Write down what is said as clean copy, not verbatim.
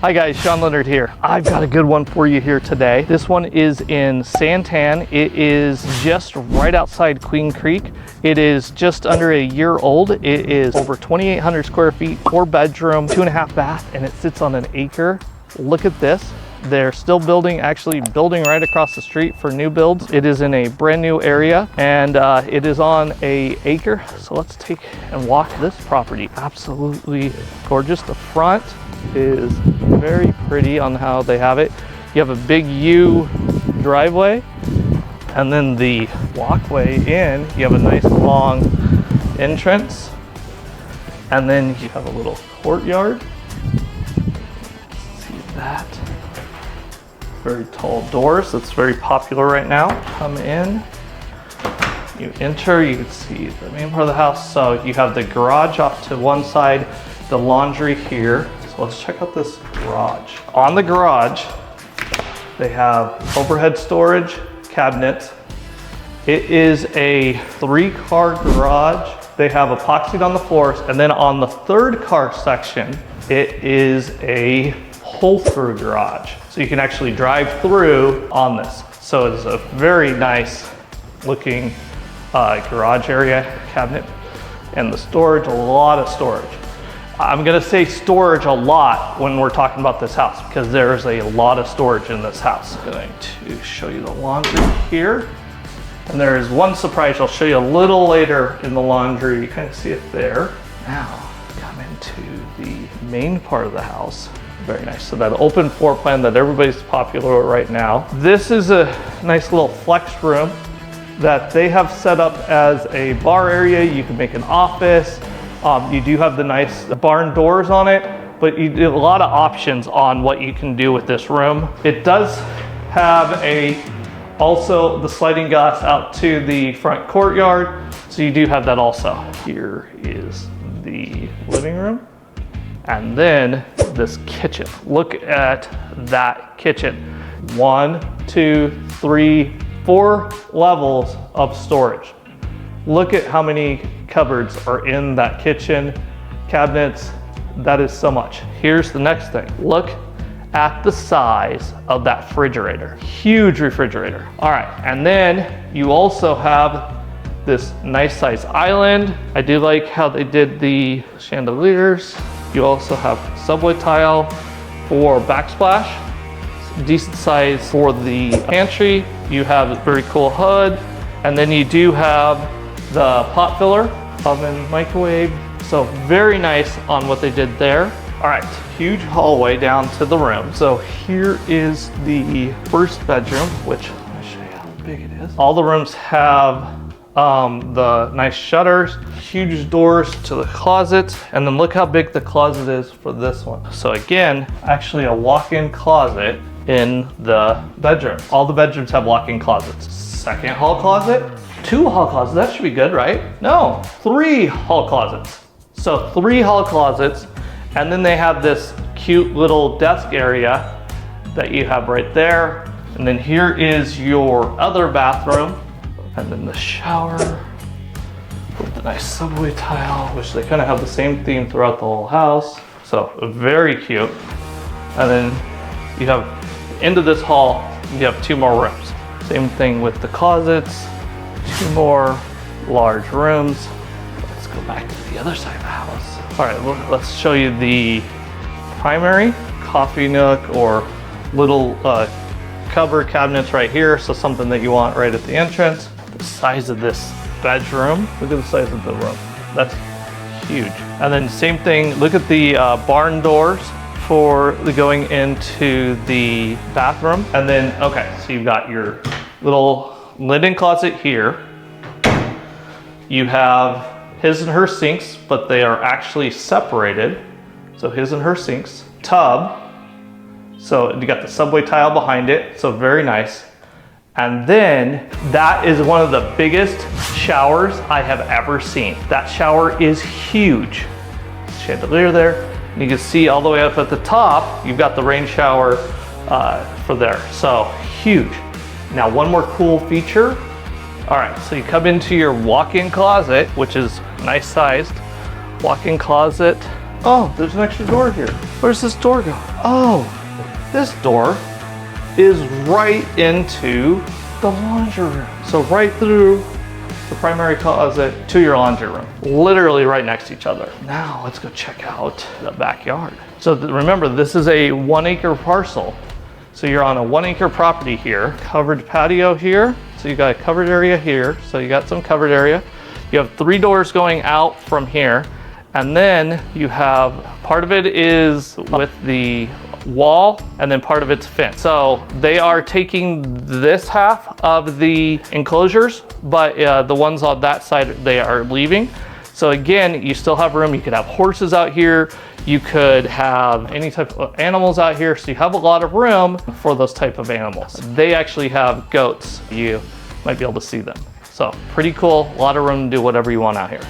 Hi guys, Sean Leonard here. I've got a good one for you here today. This one is in Santan. It is just right outside Queen Creek. It is just under a year old. It is over 2,800 square feet, 4 bedroom, 2.5 bath, and it sits on an acre. Look at this. They're still building, actually building right across the street for new builds. It is in a brand new area and it is on an acre. So let's take and walk this property. Absolutely gorgeous. The front is very pretty on how they have it. You have a big U driveway, and then the walkway in, you have a nice long entrance, and then you have a little courtyard. See that? Very tall doors. That's very popular right now. Come in, you enter, you can see the main part of the house. So you have the garage off to one side, the laundry here. So let's check out this garage. On the garage, they have overhead storage cabinets. It is a 3-car garage. They have epoxied on the floors, and then on the 3rd car section, it is a pull-through garage. So you can actually drive through on this. So it's a very nice looking garage area cabinet. And the storage, a lot of storage. I'm gonna say storage a lot when we're talking about this house because there's a lot of storage in this house. I'm going to show you the laundry here. And there is one surprise I'll show you a little later in the laundry. You kind of see it there. Now, come into the main part of the house. Very nice. So that open floor plan that everybody's popular with right now. This is a nice little flex room that they have set up as a bar area. You can make an office. You do have the nice barn doors on it, but you do a lot of options on what you can do with this room. It does have also the sliding glass out to the front courtyard. So you do have that also. Here is the living room. And then this kitchen. Look at that kitchen. 1, 2, 3, 4 levels of storage. Look at how many cupboards are in that kitchen, cabinets. That is so much. Here's the next thing. Look at the size of that refrigerator. Huge refrigerator. All right, and then you also have this nice size island. I do like how they did the chandeliers. You also have subway tile for backsplash. Decent size for the pantry. You have a very cool hood. And then you do have the pot filler, oven, microwave. So very nice on what they did there. All right, huge hallway down to the room. So here is the first bedroom, which let me show you how big it is. All the rooms have the nice shutters, huge doors to the closet, and then look how big the closet is for this one. So again, actually a walk-in closet in the bedroom. All the bedrooms have walk-in closets. Second hall closet, 2 hall closets, that should be good, right? No, 3 hall closets. So 3 hall closets, and then they have this cute little desk area that you have right there. And then here is your other bathroom. And then the shower with the nice subway tile, which they kind of have the same theme throughout the whole house. So very cute. And then you have into this hall, you have 2 more rooms. Same thing with the closets, 2 more large rooms. Let's go back to the other side of the house. All right, well, let's show you the primary coffee nook or little cover cabinets right here. So something that you want right at the entrance. The size of this bedroom, look at the size of the room. That's huge. And then same thing, look at the barn doors for the going into the bathroom. And then, okay, so you've got your little linen closet here. You have his and her sinks, but they are actually separated. So his and her sinks. Tub. So you got the subway tile behind it, so very nice. And then that is one of the biggest showers I have ever seen. That shower is huge. Chandelier there. And you can see all the way up at the top, you've got the rain shower for there. So huge. Now one more cool feature. All right, so you come into your walk-in closet, which is nice sized. Walk-in closet Oh, there's an extra door here. Where's this door go? Oh, this door is right into the laundry room. So right through the primary closet to your laundry room, literally right next to each other. Now let's go check out the backyard. So remember, this is a 1 acre parcel. So you're on a 1 acre property here, covered patio here. So you got a covered area here. So you got some covered area. You have 3 doors going out from here. And then you have, part of it is with the wall and then part of it's fenced. So they are taking this half of the enclosures, but the ones on that side, they are leaving. So again, you still have room. You could have horses out here. You could have any type of animals out here. So you have a lot of room for those type of animals. They actually have goats. You might be able to see them. So pretty cool. A lot of room to do whatever you want out here.